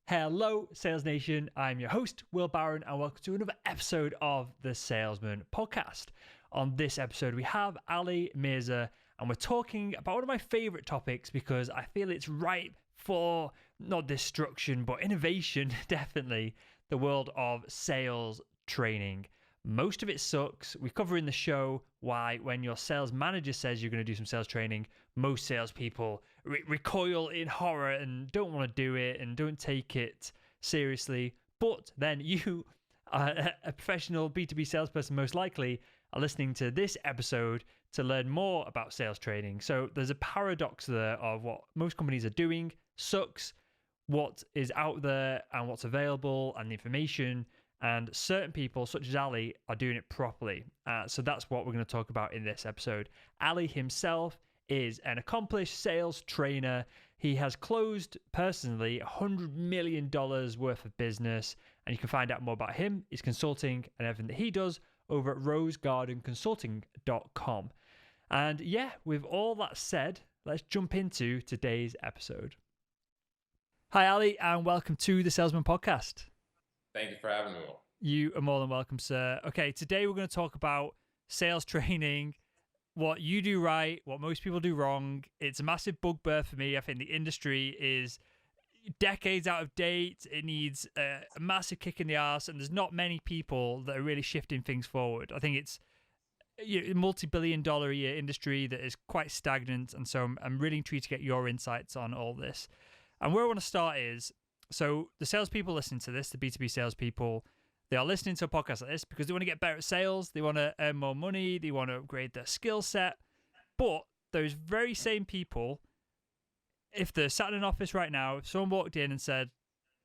Hello, Sales Nation. I'm your host, Will Barron, and welcome to another episode of the Salesman Podcast. On this episode, we have Ali Mirza, and we're talking about one of my favorite topics because I feel it's ripe for not destruction, but innovation, definitely, the world of sales training. Most of it sucks. We cover in the show why when your sales manager says you're going to do some sales training, most salespeople recoil in horror and don't want to do it and don't take it seriously. But then you, a professional B2B salesperson, most likely are listening to this episode to learn more about sales training. So there's a paradox there of what most companies are doing sucks, what is out there and what's available and the information. And certain people, such as Ali, are doing it properly. So that's what we're going to talk about in this episode. Ali himself is an accomplished sales trainer. He has closed, personally, $100 million worth of business. And you can find out more about him, his consulting, and everything that he does over at rosegardenconsulting.com. And yeah, with all that said, let's jump into today's episode. Hi, Ali, and welcome to the Salesman Podcast. Thank you for having me, Will. You are more than welcome, sir. Okay, today we're going to talk about sales training, what you do right, what most people do wrong. It's a massive bugbear for me. I think the industry is decades out of date. It needs a massive kick in the arse, and there's not many people that are really shifting things forward. I think it's a multi-billion-dollar a year industry that is quite stagnant, and so I'm really intrigued to get your insights on all this. And where I want to start is, so the salespeople listening to this, the B2B salespeople, they are listening to a podcast like this because they want to get better at sales, they want to earn more money, they want to upgrade their skill set. But those very same people, if they're sat in an office right now, if someone walked in and said,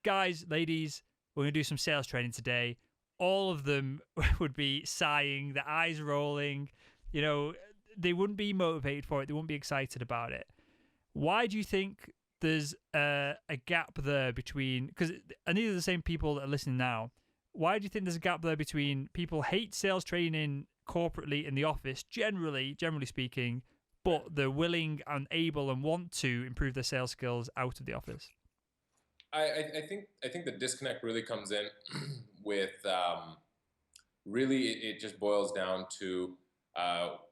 guys, ladies, we're going to do some sales training today, all of them would be sighing, their eyes rolling, they wouldn't be motivated for it, they wouldn't be excited about it. Why do you think there's a gap there between, because these are the same people that are listening now, why do you think there's a gap there between people hate sales training corporately in the office, generally speaking, but they're willing and able and want to improve their sales skills out of the office? I think the disconnect really comes in with really it just boils down to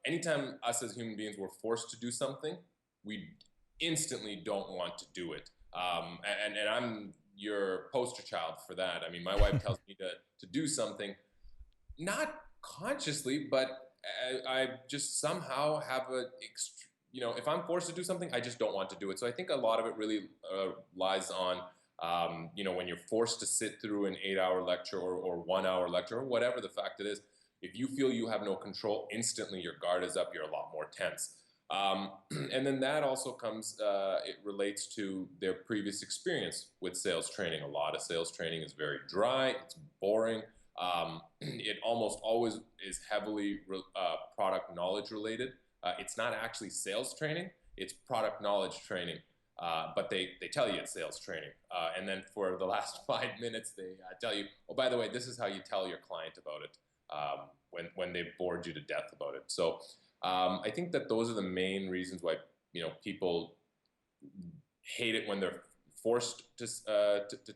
anytime us as human beings were forced to do something, we instantly don't want to do it. And I'm your poster child for that. I mean, my wife tells me to do something, not consciously, but I just somehow have if I'm forced to do something, I just don't want to do it. So I think a lot of it really lies on, when you're forced to sit through an 8-hour lecture or 1 hour lecture or whatever the fact it is, if you feel you have no control, instantly your guard is up, you're a lot more tense. And then that also comes, it relates to their previous experience with sales training. A lot of sales training is very dry, it's boring. It almost always is heavily product knowledge related. It's not actually sales training, it's product knowledge training. But they tell you it's sales training. And then for the last 5 minutes, they tell you, oh, by the way, this is how you tell your client about it when they've bored you to death about it. So I think that those are the main reasons why people hate it when they're forced to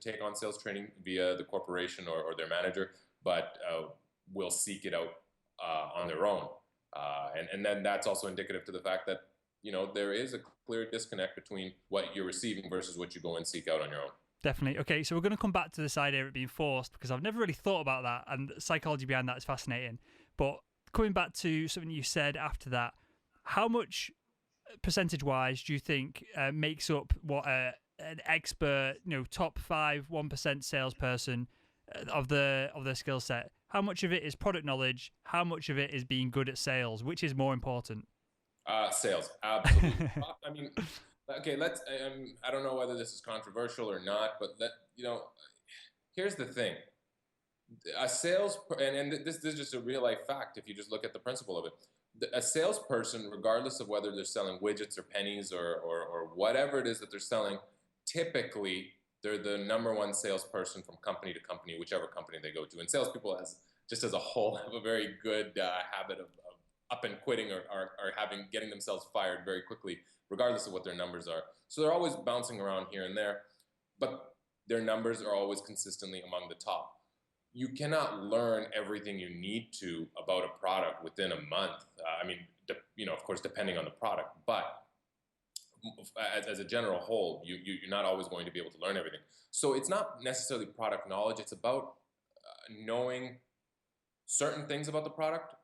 take on sales training via the corporation or their manager, but will seek it out on their own. And then that's also indicative to the fact that there is a clear disconnect between what you're receiving versus what you go and seek out on your own. Definitely. Okay, so we're going to come back to this idea of it being forced because I've never really thought about that, and the psychology behind that is fascinating. But coming back to something you said after that, how much percentage-wise do you think makes up what an expert, top 1% salesperson of their skill set? How much of it is product knowledge? How much of it is being good at sales? Which is more important? Sales, absolutely. I mean, okay, I don't know whether this is controversial or not, but here's the thing. A sales, and this is just a real life fact if you just look at the principle of it. A salesperson, regardless of whether they're selling widgets or pennies or whatever it is that they're selling, typically they're the number one salesperson from company to company, whichever company they go to. And salespeople, as a whole, have a very good habit of up and quitting or getting themselves fired very quickly, regardless of what their numbers are. So they're always bouncing around here and there. But their numbers are always consistently among the top. You cannot learn everything you need to about a product within a month. I mean, of course, depending on the product, but as a general whole, you're not always going to be able to learn everything. So it's not necessarily product knowledge. It's about knowing certain things about the product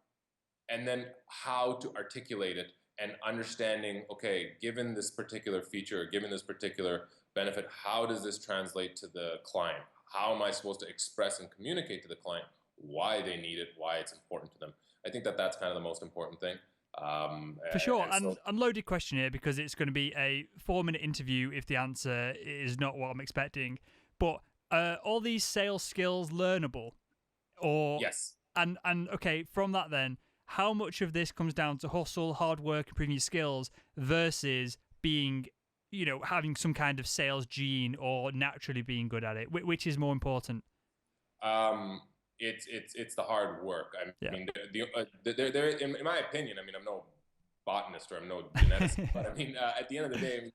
and then how to articulate it and understanding, okay, given this particular feature, or given this particular benefit, how does this translate to the client? How am I supposed to express and communicate to the client why they need it, why it's important to them? I think that that's kind of the most important thing. For sure. And unloaded question here, because it's going to be a 4-minute interview if the answer is not what I'm expecting. But all these sales skills learnable? Or yes. And okay, from that then, how much of this comes down to hustle, hard work, improving your skills versus being, having some kind of sales gene or naturally being good at it? Which is more important? It's the hard work. I mean, there, in my opinion, I mean, I'm no botanist or I'm no geneticist, but I mean, at the end of the day,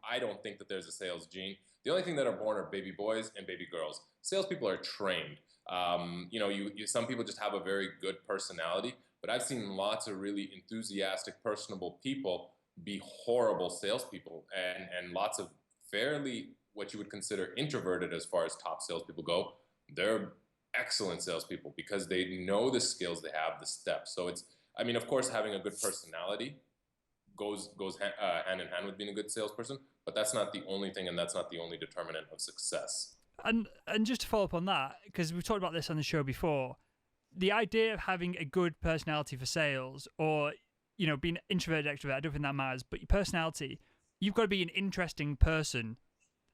I don't think that there's a sales gene. The only thing that are born are baby boys and baby girls. Salespeople are trained. Some people just have a very good personality, but I've seen lots of really enthusiastic, personable people be horrible salespeople, and lots of fairly what you would consider introverted as far as top salespeople go. They're excellent salespeople because they know the skills, they have the steps. So I mean, of course, having a good personality goes hand in hand with being a good salesperson, but that's not the only thing, and that's not the only determinant of success. And just to follow up on that, because we've talked about this on the show before, the idea of having a good personality for sales, or being introverted, extrovert, I don't think that matters, but your personality, you've got to be an interesting person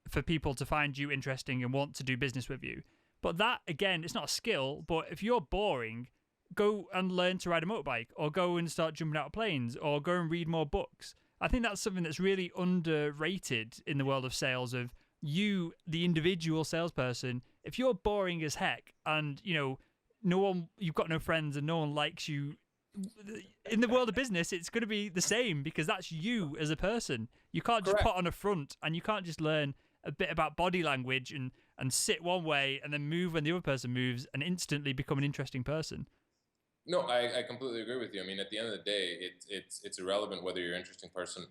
for people to find you interesting and want to do business with you. But that, again, it's not a skill, but if you're boring, go and learn to ride a motorbike, or go and start jumping out of planes, or go and read more books. I think that's something that's really underrated in the world of sales, of you, the individual salesperson. If you're boring as heck and, you've got no friends and no one likes you, in the world of business, it's going to be the same, because that's you as a person. You can't just put on a front, and you can't just learn a bit about body language and sit one way and then move when the other person moves and instantly become an interesting person. No, I completely agree with you. I mean, at the end of the day, it's irrelevant whether you're an interesting person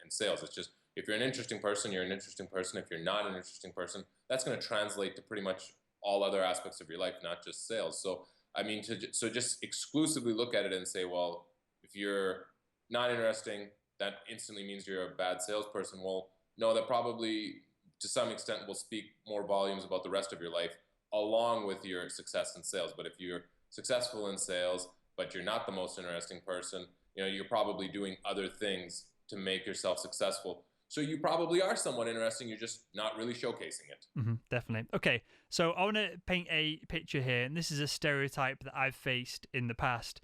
in sales. It's just, if you're an interesting person, you're an interesting person. If you're not an interesting person, that's going to translate to pretty much all other aspects of your life, not just sales. So, I mean, so just exclusively look at it and say, well, if you're not interesting, that instantly means you're a bad salesperson. Well, no, that probably to some extent will speak more volumes about the rest of your life along with your success in sales. But if you're successful in sales, but you're not the most interesting person, you're probably doing other things to make yourself successful. So you probably are somewhat interesting. You're just not really showcasing it. Mm-hmm, definitely. Okay, so I want to paint a picture here, and this is a stereotype that I've faced in the past.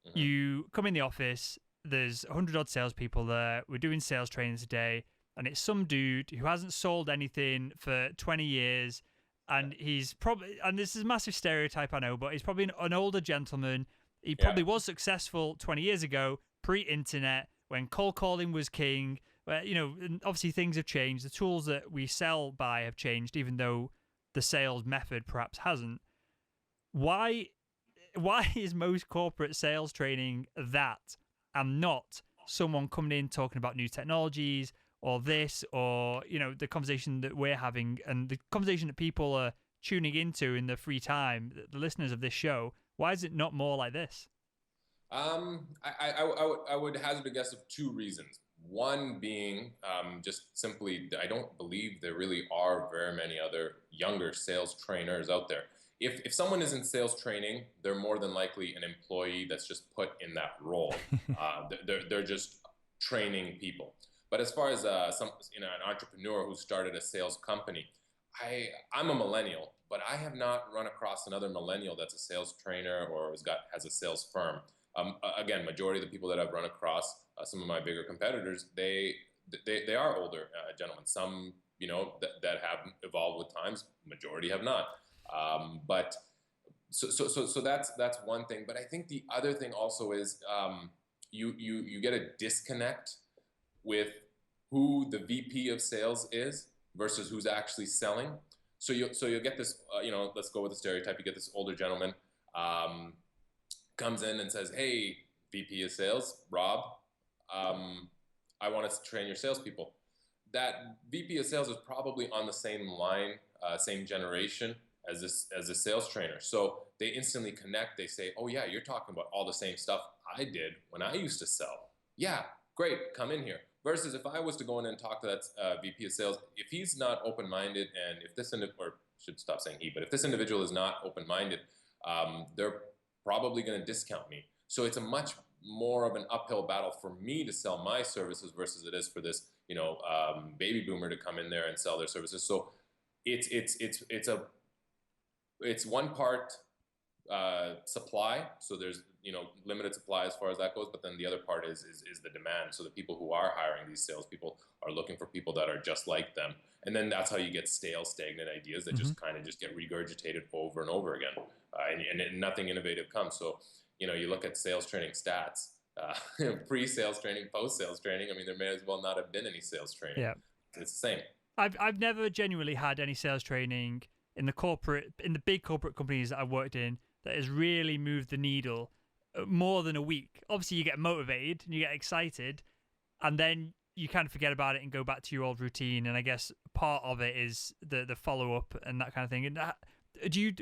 Mm-hmm. You come in the office, there's 100-odd salespeople there. We're doing sales training today, and it's some dude who hasn't sold anything for 20 years, and he's probably, and this is a massive stereotype, I know, but he's probably an older gentleman. He probably was successful 20 years ago, pre-internet, when cold calling was king. Where, obviously things have changed. The tools that we sell by have changed, even though the sales method perhaps hasn't. Why is most corporate sales training that, and not someone coming in talking about new technologies, or this, or the conversation that we're having and the conversation that people are tuning into in their free time, the listeners of this show? Why is it not more like this? I would hazard a guess of two reasons. One being just simply, I don't believe there really are very many other younger sales trainers out there. If someone is in sales training, they're more than likely an employee that's just put in that role. They're just training people. But as far as an entrepreneur who started a sales company, I'm a millennial, but I have not run across another millennial that's a sales trainer or has a sales firm. Again, majority of the people that I've run across, some of my bigger competitors, they are older gentlemen. Some that have evolved with times. Majority have not. But so that's one thing. But I think the other thing also is you get a disconnect with who the VP of sales is versus who's actually selling. So you'll get this, let's go with the stereotype. You get this older gentleman, comes in and says, "Hey, VP of Sales, Rob, I want to train your salespeople." That VP of Sales is probably on the same line, same generation as a sales trainer. So they instantly connect. They say, "Oh yeah, you're talking about all the same stuff I did when I used to sell. Yeah, great, come in here." Versus if I was to go in and talk to that VP of Sales, if he's not open-minded, and if this or should stop saying he, but if this individual is not open-minded, they're probably going to discount me. So it's a much more of an uphill battle for me to sell my services versus it is for this, baby boomer to come in there and sell their services. So it's one part supply. So there's limited supply as far as that goes, but then the other part is the demand. So the people who are hiring these salespeople are looking for people that are just like them, and then that's how you get stale, stagnant ideas that just kind of just get regurgitated over and over again, and nothing innovative comes. So you look at sales training stats, pre-sales training, post-sales training. I mean, there may as well not have been any sales training. Yeah, it's the same. I've never genuinely had any sales training in the big corporate companies that I've worked in that has really moved the needle more than a week. Obviously, you get motivated and you get excited, and then you kind of forget about it and go back to your old routine. And I guess part of it is the follow up and that kind of thing. And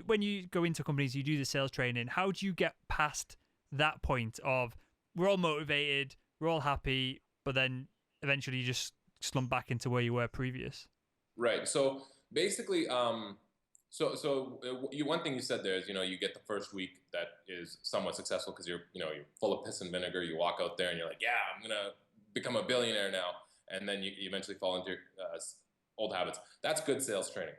when you go into companies, you do the sales training. How do you get past that point of we're all motivated, we're all happy, but then eventually you just slump back into where you were previous? Right. So basically, one thing you said there is, you get the first week that is somewhat successful because you're full of piss and vinegar. You walk out there and you're like, yeah, I'm going to become a billionaire now. And then you eventually fall into your old habits. That's good sales training.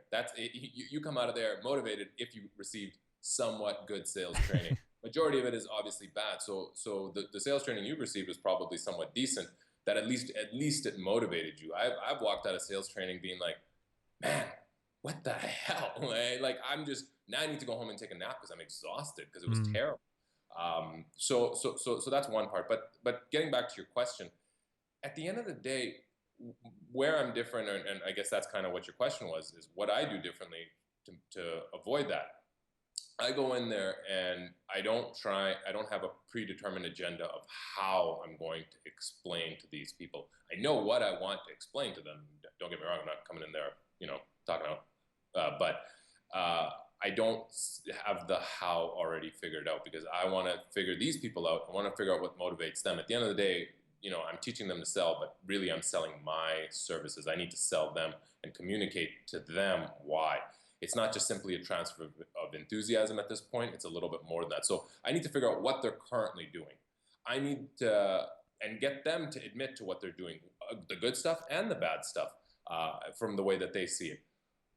You come out of there motivated if you received somewhat good sales training. Majority of it is obviously bad. So the sales training you received was probably somewhat decent. That at least it motivated you. I've walked out of sales training being like, man, what the hell? Like now I need to go home and take a nap because I'm exhausted because it was terrible. So that's one part. But getting back to your question, at the end of the day, where I'm different, and I guess that's kind of what your question was, is what I do differently to avoid that. I go in there and I don't have a predetermined agenda of how I'm going to explain to these people. I know what I want to explain to them. Don't get me wrong, I'm not coming in there, talking about, but I don't have the how already figured out because I want to figure these people out. I want to figure out what motivates them. At the end of the day, I'm teaching them to sell, but really I'm selling my services. I need to sell them and communicate to them why. It's not just simply a transfer of enthusiasm at this point. It's a little bit more than that. So I need to figure out what they're currently doing. I need to, and get them to admit to what they're doing, the good stuff and the bad stuff, from the way that they see it.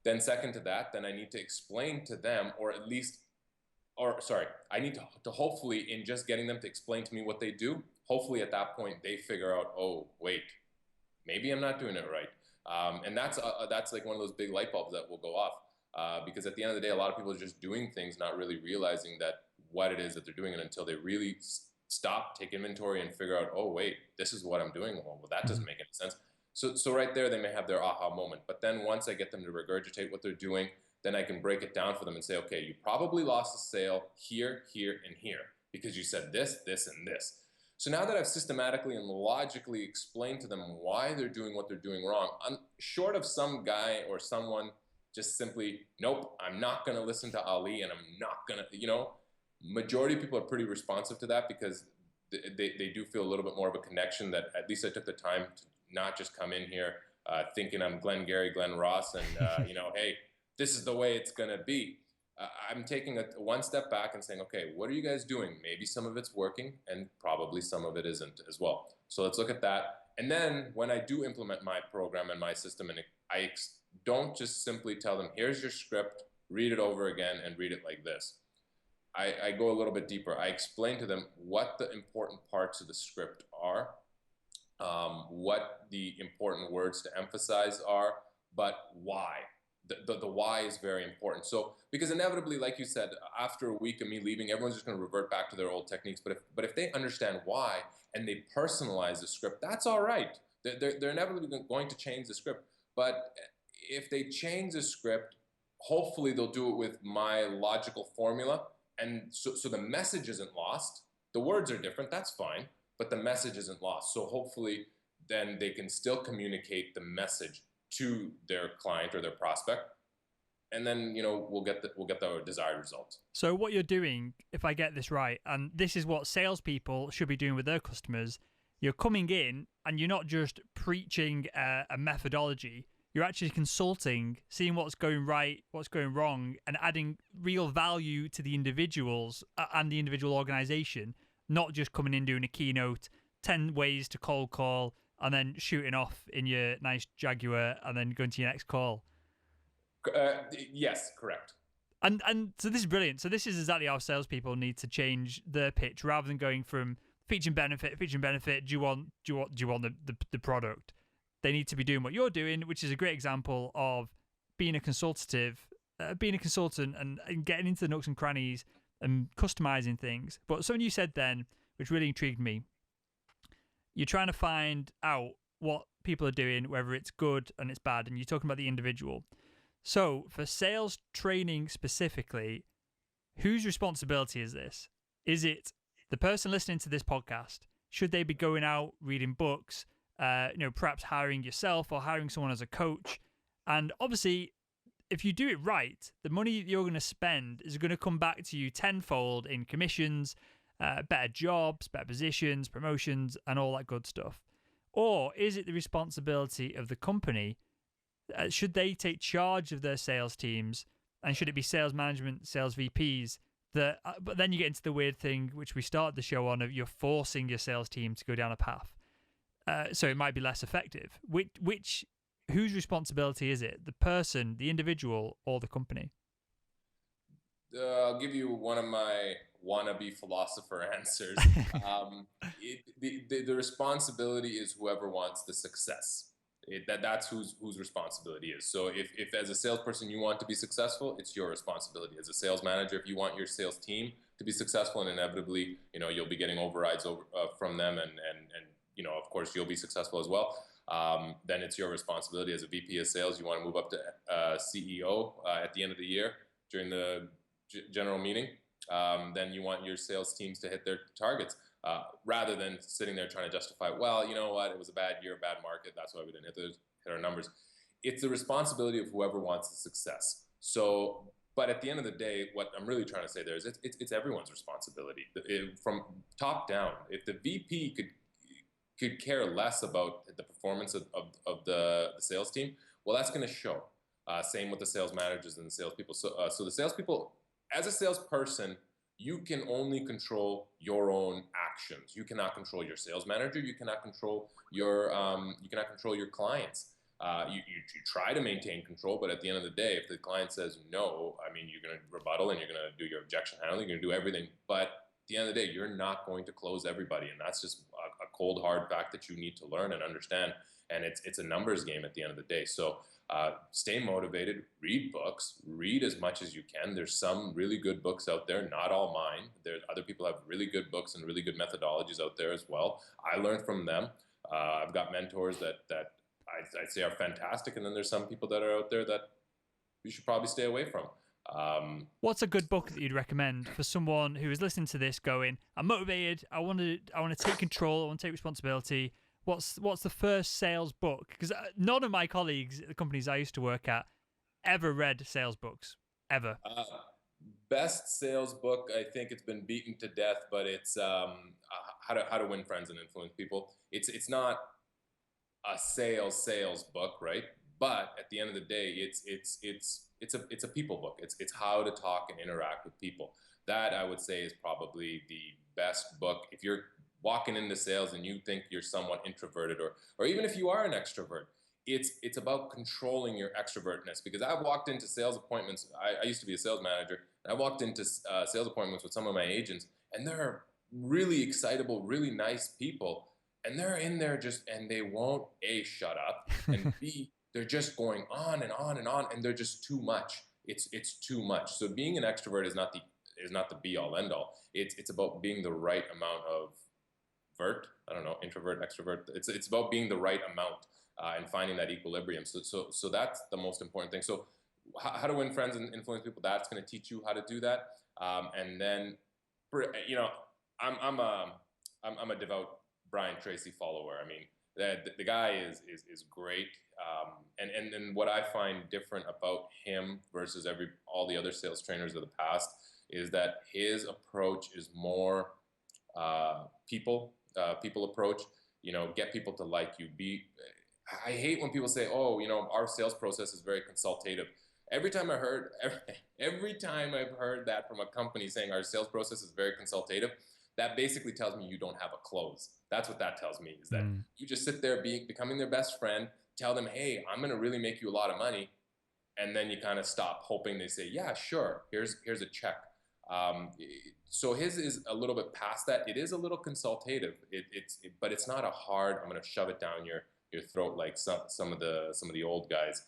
Then second to that, then I need to explain to them, I need to hopefully, in just getting them to explain to me what they do, hopefully at that point they figure out, oh, wait, maybe I'm not doing it right. And that's like one of those big light bulbs that will go off. Because at the end of the day, a lot of people are just doing things, not really realizing that what it is that they're doing, and until they really stop, take inventory, and figure out, oh wait, this is what I'm doing. Well, that doesn't make any sense. So right there, they may have their aha moment. But then once I get them to regurgitate what they're doing, then I can break it down for them and say, okay, you probably lost a sale here, here, and here because you said this, this, and this. So now that I've systematically and logically explained to them why they're doing what they're doing wrong, I'm short of some guy or someone just simply, nope, I'm not going to listen to Ali, and I'm not going to, majority of people are pretty responsive to that because they do feel a little bit more of a connection that at least I took the time to not just come in here thinking I'm Glenn Gary, Glenn Ross, and, hey, this is the way it's going to be. I'm taking one step back and saying, okay, what are you guys doing? Maybe some of it's working and probably some of it isn't as well. So let's look at that. And then when I do implement my program and my system, and I don't just simply tell them, here's your script, read it over again and read it like this. I go a little bit deeper. I explain to them what the important parts of the script are, what the important words to emphasize are, but why. The why is very important. So, because inevitably, like you said, after a week of me leaving, everyone's just going to revert back to their old techniques. But if they understand why and they personalize the script, that's all right. They're inevitably going to change the script. But if they change the script, hopefully they'll do it with my logical formula. And so the message isn't lost. The words are different, that's fine, but the message isn't lost. So hopefully then they can still communicate the message to their client or their prospect. And then, we'll get the desired result. So what you're doing, if I get this right, and this is what salespeople should be doing with their customers, you're coming in and you're not just preaching a methodology. You're actually consulting, seeing what's going right, what's going wrong, and adding real value to the individuals and the individual organization, not just coming in doing a keynote, 10 ways to cold call, and then shooting off in your nice Jaguar and then going to your next call. Yes, correct. And so this is brilliant. So this is exactly how salespeople need to change their pitch, rather than going from feature and benefit. Do you want the product? They need to be doing what you're doing, which is a great example of being a consultant and getting into the nooks and crannies and customizing things. But something you said then, which really intrigued me, you're trying to find out what people are doing, whether it's good and it's bad, and you're talking about the individual. So for sales training specifically, whose responsibility is this? Is it the person listening to this podcast? Should they be going out, reading books, perhaps hiring yourself or hiring someone as a coach? And obviously, if you do it right, the money you're going to spend is going to come back to you tenfold in commissions, better jobs, better positions, promotions, and all that good stuff. Or is it the responsibility of the company? Should they take charge of their sales teams, and should it be sales management, sales VPs? But then you get into the weird thing, which we started the show on, of you're forcing your sales team to go down a path. So it might be less effective. Whose responsibility is it? The person, the individual, or the company? I'll give you one of my wannabe philosopher answers. The responsibility is whoever wants the success. That's whose responsibility is. So if as a salesperson you want to be successful, it's your responsibility. As a sales manager, if you want your sales team to be successful, and inevitably, you'll be getting overrides from them, and of course you'll be successful as well. Then it's your responsibility as a VP of sales. You want to move up to CEO at the end of the year during the general meeting. Then you want your sales teams to hit their targets. Rather than sitting there trying to justify, well, you know what, it was a bad year, bad market, that's why we didn't hit our numbers. It's the responsibility of whoever wants the success. So, but at the end of the day, what I'm really trying to say there is it's everyone's responsibility. From top down, if the VP could care less about the performance of the sales team, well, that's going to show. Same with the sales managers and the salespeople. So the salespeople, as a salesperson, you can only control your own actions. You cannot control your sales manager. You cannot control your clients. You try to maintain control, but at the end of the day, if the client says no, you're going to rebuttal and you're going to do your objection handling. You're going to do everything, but at the end of the day, you're not going to close everybody, and that's just a cold hard fact that you need to learn and understand. And it's a numbers game at the end of the day. So stay motivated, read books, read as much as you can. There's some really good books out there, not all mine. Other people have really good books and really good methodologies out there as well. I learned from them. I've got mentors that I'd say are fantastic. And then there's some people that are out there that you should probably stay away from. What's a good book that you'd recommend for someone who is listening to this going, I'm motivated, I want to take control, I want to take responsibility? What's the first sales book? Because none of my colleagues at the companies I used to work at ever read sales books, ever. Best sales book, I think it's been beaten to death, but it's how to win friends and influence people. It's not a sales book, right? But at the end of the day, it's a people book. It's how to talk and interact with people. That, I would say, is probably the best book. If you're walking into sales and you think you're somewhat introverted, or even if you are an extrovert, it's about controlling your extrovertness. Because I've walked into sales appointments. I used to be a sales manager. And I walked into sales appointments with some of my agents, and they're really excitable, really nice people. And they're in there and they won't A, shut up, and B, they're just going on and on and on, and they're just too much. It's too much. So being an extrovert is not the be all end all. It's about being the right amount of introvert, extrovert. It's about being the right amount. and finding that equilibrium. So that's the most important thing. So how to win friends and influence people, that's going to teach you how to do that. And then, you know, I'm a devout Brian Tracy follower. I mean, the guy is great. And what I find different about him versus all the other sales trainers of the past is that his approach is more people approach. You know, get people to like you. I hate when people say, "Oh, you know, our sales process is very consultative." Every time I've heard that from a company saying our sales process is very consultative, that basically tells me you don't have a close. That's what that tells me, is that you just sit there becoming their best friend, tell them, "Hey, I'm going to really make you a lot of money." And then you kind of stop, hoping they say, "Yeah, sure, here's a check." So his is a little bit past that. It is a little consultative. But it's not a hard, "I'm going to shove it down your throat," like some of the old guys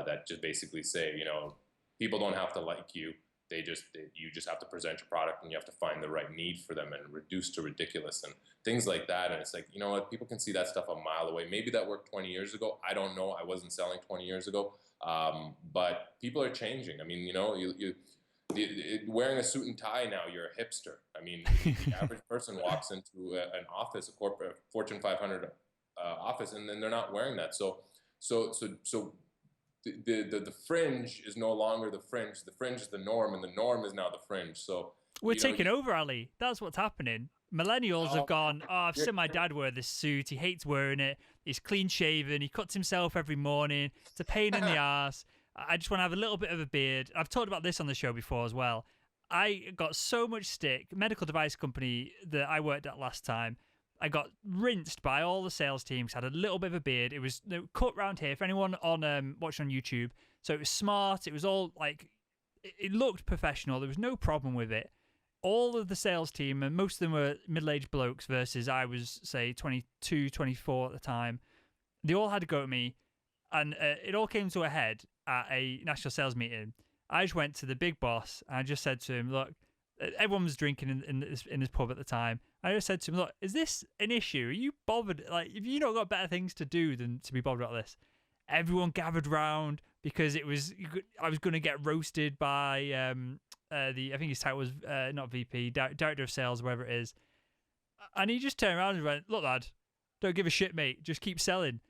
that just basically say, you know, people don't have to like you. You just have to present your product, and you have to find the right need for them and reduce to ridiculous and things like that. And it's like, you know what, people can see that stuff a mile away. Maybe that worked 20 years ago. I don't know. I wasn't selling 20 years ago. But people are changing. I mean, you know, wearing a suit and tie now, you're a hipster. I mean, the average person walks into an office, a corporate Fortune 500 office, and then they're not wearing that. So the fringe is no longer the fringe. The fringe is the norm, and the norm is now the fringe. So we're taking over, Ali. That's what's happening. Millennials have gone, "Oh, I've seen my dad wear this suit. He hates wearing it. He's clean shaven. He cuts himself every morning. It's a pain in the ass. I just want to have a little bit of a beard." I've talked about this on the show before as well. I got so much stick. Medical device company that I worked at last time, I got rinsed by all the sales teams. Had a little bit of a beard. It was cut round here. For anyone on watching on YouTube, so it was smart. It was all like, it looked professional. There was no problem with it. All of the sales team, and most of them were middle-aged blokes versus I was, say, 22, 24 at the time. They all had to go at me, and it all came to a head at a national sales meeting. I just went to the big boss, and I just said to him, "Look," everyone was drinking in this pub at the time. I just said to him, "Look, is this an issue? Are you bothered? Like, have you not got better things to do than to be bothered about this?" Everyone gathered round because I was going to get roasted by I think his title was not VP, director of sales, whatever it is. And he just turned around and went, "Look, lad, don't give a shit, mate. Just keep selling."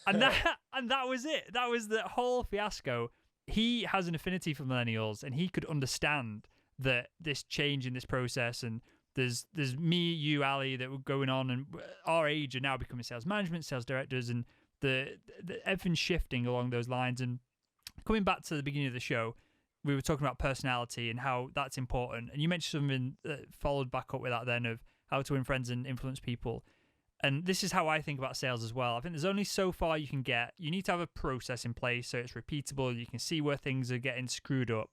And that was it. That was the whole fiasco. He has an affinity for millennials, and he could understand that this change in this process, and there's me, you, Ali, that were going on, and our age are now becoming sales management, sales directors, and the everything's shifting along those lines. And coming back to the beginning of the show, we were talking about personality and how that's important. And you mentioned something that followed back up with that then, of how to win friends and influence people. And this is how I think about sales as well. I think there's only so far you can get. You need to have a process in place so it's repeatable. You can see where things are getting screwed up.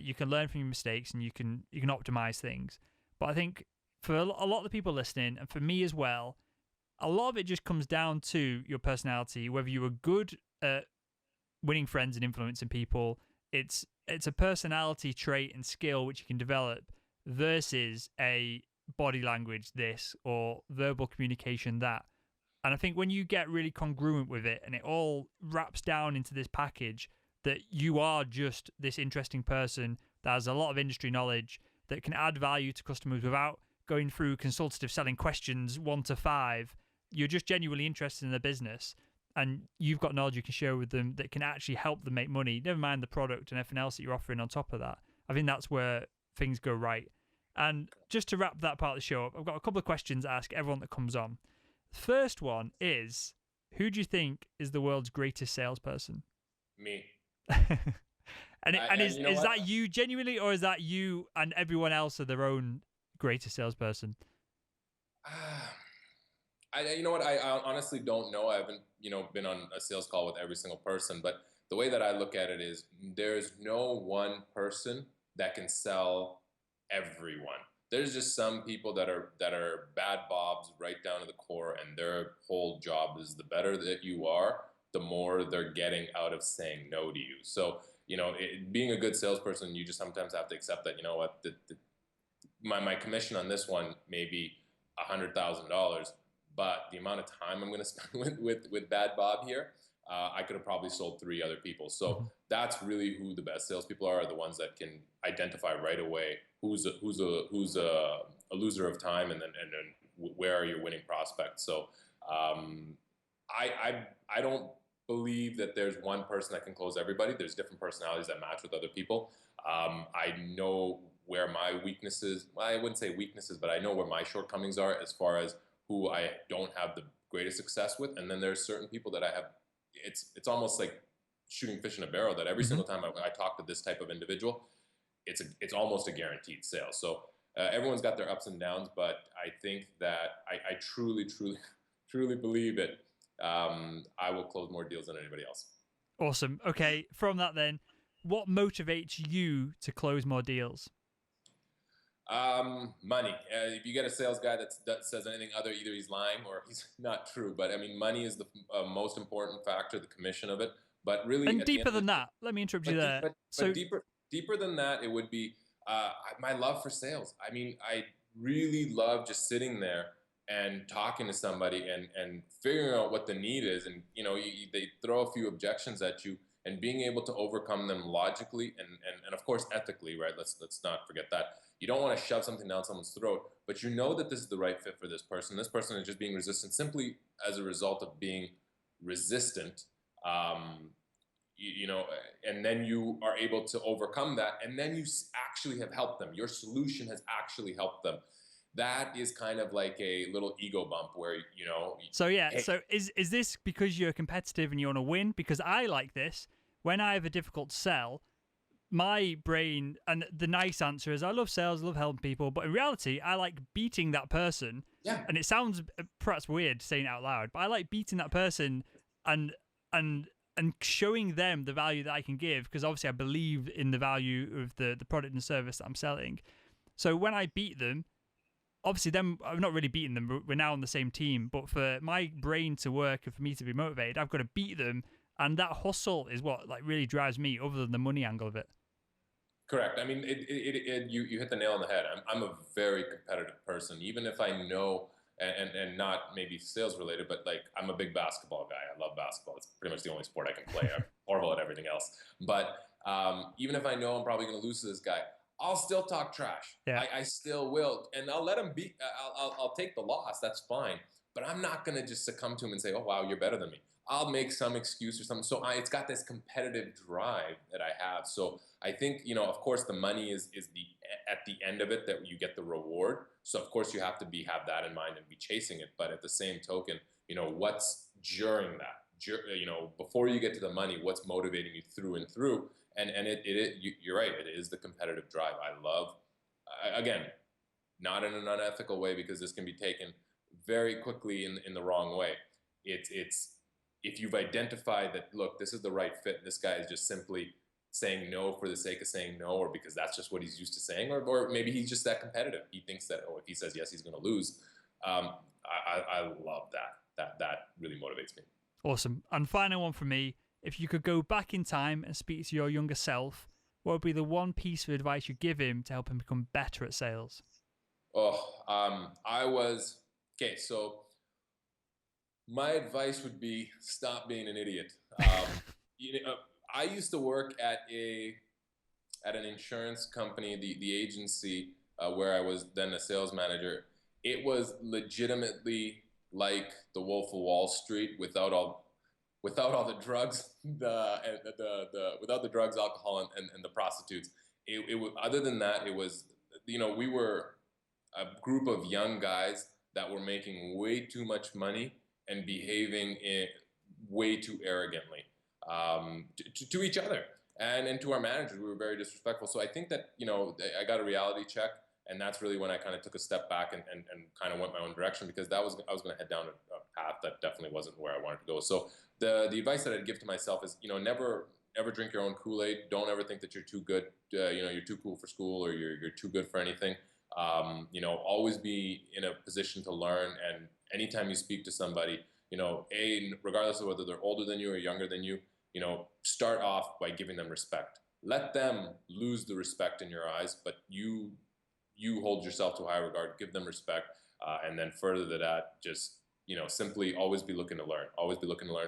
You can learn from your mistakes, and you can optimize things. But I think for a lot of the people listening, and for me as well, a lot of it just comes down to your personality. Whether you are good at winning friends and influencing people, it's a personality trait and skill which you can develop versus a body language this or verbal communication that. And I think when you get really congruent with it, and it all wraps down into this package, that you are just this interesting person that has a lot of industry knowledge that can add value to customers without going through consultative selling questions 1 to 5. You're just genuinely interested in the business, and you've got knowledge you can share with them that can actually help them make money, never mind the product and everything else that you're offering on top of that. I think that's where things go right. And just to wrap that part of the show up, I've got a couple of questions to ask everyone that comes on. The first one is, who do you think is the world's greatest salesperson? Me. Is that you genuinely, or is that you and everyone else are their own greatest salesperson? You know what? I honestly don't know. I haven't, been on a sales call with every single person. But the way that I look at it is, there's no one person that can sell everyone. There's just some people that are bad bobs right down to the core, and their whole job is, the better that you are, the more they're getting out of saying no to you. So, being a good salesperson, you just sometimes have to accept that, my commission on this one may be $100,000, but the amount of time I'm going to spend with Bad Bob here, I could have probably sold 3 other people. So Mhm. that's really who the best salespeople are the ones that can identify right away who's a loser of time, and then where are your winning prospects. So um, I don't believe that there's one person that can close everybody. There's different personalities that match with other people. I know where my weaknesses, well, I wouldn't say weaknesses, but I know where my shortcomings are as far as who I don't have the greatest success with. And then there's certain people that I have, it's almost like shooting fish in a barrel, that every Mhm. single time I talk to this type of individual, it's almost a guaranteed sale. So everyone's got their ups and downs, but I think that I truly, truly, truly believe it. I will close more deals than anybody else. Awesome. Okay, from that then, what motivates you to close more deals? Money. If you get a sales guy that says anything other, either he's lying or he's not true. But I mean, money is the most important factor, the commission of it. But really, And at the end deeper of the than day, that, let me interrupt you there. but So, deeper than that, it would be my love for sales. I mean, I really love just sitting there and talking to somebody and figuring out what the need is, and they throw a few objections at you, and being able to overcome them logically and of course ethically, right? Let's not forget that. You don't want to shove something down someone's throat, but you know that this is the right fit for this person. This person is just being resistant simply as a result of being resistant. Um, you know, and then you are able to overcome that, and then you actually have helped them. Your solution has actually helped them. That is kind of like a little ego bump where, so yeah. hey, So is this because you're competitive and you want to win? Because I like this. When I have a difficult sell, my brain, and the nice answer is I love sales, I love helping people, but in reality, I like beating that person. yeah, And it sounds perhaps weird saying it out loud, but I like beating that person and and and showing them the value that I can give, because obviously I believe in the value of the product and service that I'm selling. So when I beat them, obviously then I'm not really beating them. We're now on the same team, but for my brain to work and for me to be motivated, I've got to beat them, and that hustle is what like really drives me, other than the money angle of it. correct. I mean, you hit the nail on the head. I'm a very competitive person, even if I know, and not maybe sales related, but like I'm a big basketball guy. I love basketball. It's pretty much the only sport I can play. I'm horrible at everything else. But even if I know I'm probably going to lose to this guy, I'll still talk trash. Yeah. I still will, and I'll let him beat. I'll take the loss. That's fine. But I'm not going to just succumb to him and say, "Oh wow, you're better than me." I'll make some excuse or something. So it's got this competitive drive that I have. So I think, of course, the money is the at the end of it that you get the reward. So of course you have to have that in mind and be chasing it. But at the same token, what's during that? Before you get to the money, what's motivating you through and through? And you're right. It is the competitive drive. I love, again, not in an unethical way, because this can be taken very quickly in the wrong way. It's if you've identified that, look, this is the right fit, this guy is just simply saying no for the sake of saying no, or because that's just what he's used to saying, or maybe he's just that competitive. He thinks that, if he says yes, he's going to lose. I love that really motivates me. Awesome. And final one from me. If you could go back in time and speak to your younger self, what would be the one piece of advice you'd give him to help him become better at sales? I was okay. So my advice would be stop being an idiot. I used to work at an insurance company, the agency where I was then a sales manager. It was legitimately like the Wolf of Wall Street without all the drugs, without the drugs, alcohol, and the prostitutes. It was, other than that, it was, we were a group of young guys that were making way too much money and behaving way too arrogantly to each other and to our managers. We were very disrespectful. So I think that, I got a reality check, and that's really when I kind of took a step back and kind of went my own direction, because I was going to head down a path that definitely wasn't where I wanted to go. So the advice that I'd give to myself is, never ever drink your own Kool-Aid. Don't ever think that you're too good. You're too cool for school, or you're too good for anything. Always be in a position to learn. And anytime you speak to somebody, regardless of whether they're older than you or younger than you, start off by giving them respect. Let them lose the respect in your eyes, but you hold yourself to a high regard. Give them respect, and then further to that, just simply always be looking to learn,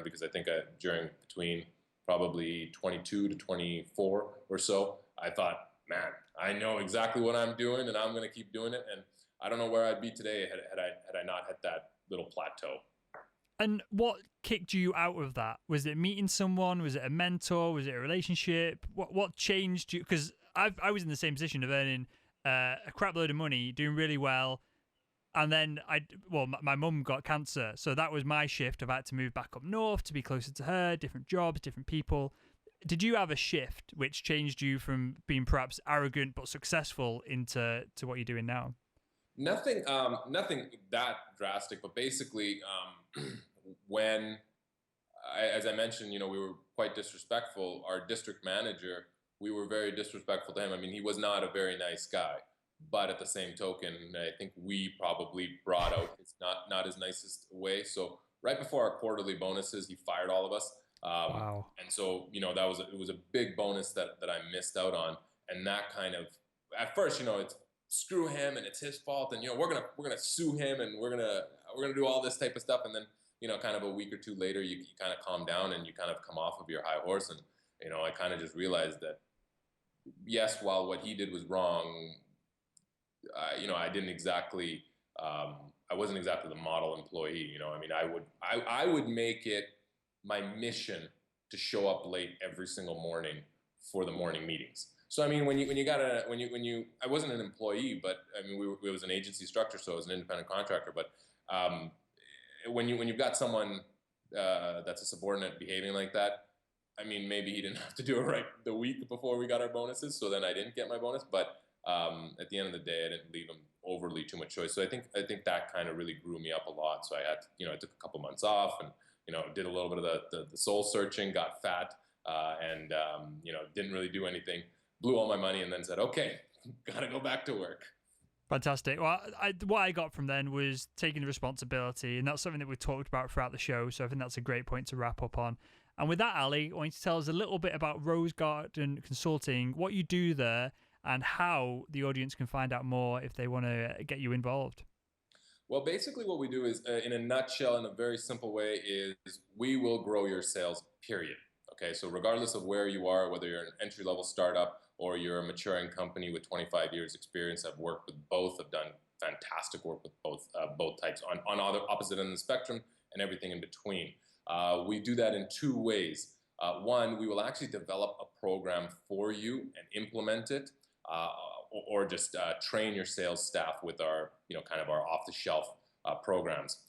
because I think during between probably 22 to 24 or so, I thought, man, I know exactly what I'm doing, and I'm going to keep doing it. And I don't know where I'd be today had I not hit that little plateau. And what kicked you out of that? Was it meeting someone? Was it a mentor? Was it a relationship? What changed you? Because I was in the same position of earning a crap load of money, doing really well. And then my mum got cancer. So that was my shift. I had to move back up north to be closer to her, different jobs, different people. Did you have a shift which changed you from being perhaps arrogant but successful into what you're doing now? Nothing that drastic, but basically, when, as I mentioned, we were quite disrespectful. Our district manager, we were very disrespectful to him. I mean, he was not a very nice guy, but at the same token, I think we probably brought out his not his nicest way. So right before our quarterly bonuses, he fired all of us. Wow. And so, it was a big bonus that I missed out on. And that kind of, at first, it's screw him and it's his fault. And, we're going to sue him and we're going to do all this type of stuff. And then, kind of a week or two later, you kind of calm down and you kind of come off of your high horse. And, I kind of just realized that, yes, while what he did was wrong, I didn't exactly, I wasn't exactly the model employee. I mean, I would make it my mission to show up late every single morning for the morning meetings. So, I mean, I wasn't an employee, but I mean, it was an agency structure, so I was an independent contractor. But when you've got someone that's a subordinate behaving like that, I mean, maybe he didn't have to do it right the week before we got our bonuses, so then I didn't get my bonus. But at the end of the day, I didn't leave him overly too much choice. So I think that kind of really grew me up a lot. So I had, I took a couple months off and, did a little bit of the soul searching, got fat, and didn't really do anything, blew all my money, and then said, okay, got to go back to work. Fantastic. Well, what I got from then was taking the responsibility, and that's something that we've talked about throughout the show. So I think that's a great point to wrap up on. And with that, Ali, I want you to tell us a little bit about Rose Garden Consulting, what you do there, and how the audience can find out more if they want to get you involved. Well, basically what we do is, in a nutshell, in a very simple way, is we will grow your sales, period. Okay, so regardless of where you are, whether you're an entry-level startup or you're a maturing company with 25 years experience, I've worked with both, I've done fantastic work with both types, on other opposite end of the spectrum and everything in between. We do that in two ways. One, we will actually develop a program for you and implement it, or just train your sales staff with our, kind of our off-the-shelf programs.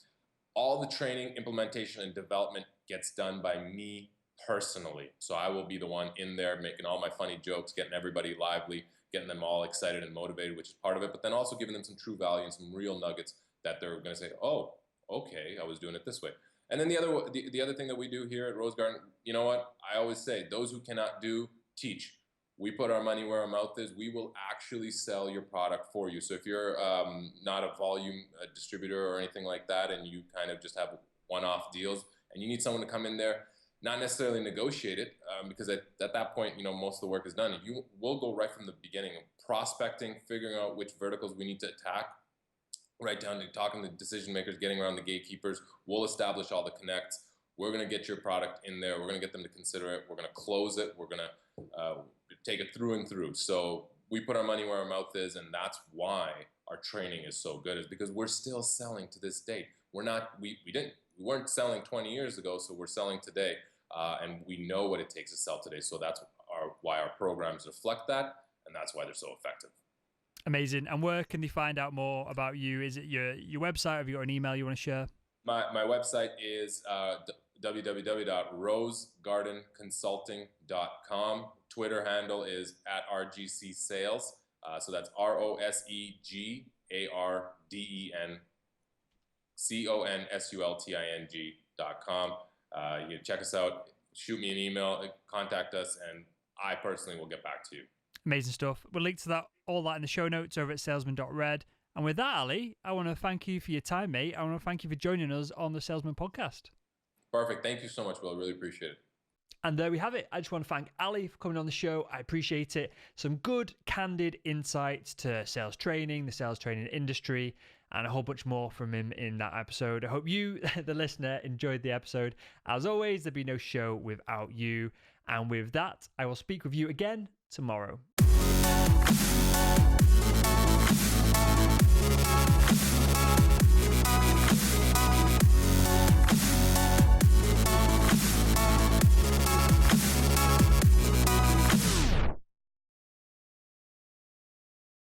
All the training, implementation, and development gets done by me personally. So I will be the one in there making all my funny jokes, getting everybody lively, getting them all excited and motivated, which is part of it, but then also giving them some true value and some real nuggets that they're going to say, oh, okay, I was doing it this way. And then the other thing that we do here at Rose Garden, you know what? I always say, those who cannot do, teach. We put our money where our mouth is. We will actually sell your product for you. So if you're not a volume distributor or anything like that, and you kind of just have one-off deals, and you need someone to come in there, not necessarily negotiate it, because at that point, most of the work is done. We'll go right from the beginning, prospecting, figuring out which verticals we need to attack, right down to talking to decision makers, getting around the gatekeepers. We'll establish all the connects. We're going to get your product in there. We're going to get them to consider it. We're going to close it. We're going to take it through and through. So we put our money where our mouth is, and that's why our training is so good, is because we're still selling to this day. We weren't selling 20 years ago, so we're selling today, and we know what it takes to sell today. So that's why our programs reflect that, and that's why they're so effective. Amazing. And where can they find out more about you? Is it your website? Have you got an email you want to share? My website is www.rosegardenconsulting.com. Twitter handle is @RGCSales. So that's ROSEGARDENCONSULTING.com. You can check us out, shoot me an email, contact us, and I personally will get back to you. Amazing stuff. We'll link to all that in the show notes over at salesman.red. And with that, Ali, I want to thank you for your time, mate. I want to thank you for joining us on the Salesman Podcast. Perfect. Thank you so much, Will. Really appreciate it. And there we have it. I just want to thank Ali for coming on the show. I appreciate it. Some good, candid insights to sales training, the sales training industry, and a whole bunch more from him in that episode. I hope you, the listener, enjoyed the episode. As always, there'd be no show without you. And with that, I will speak with you again tomorrow.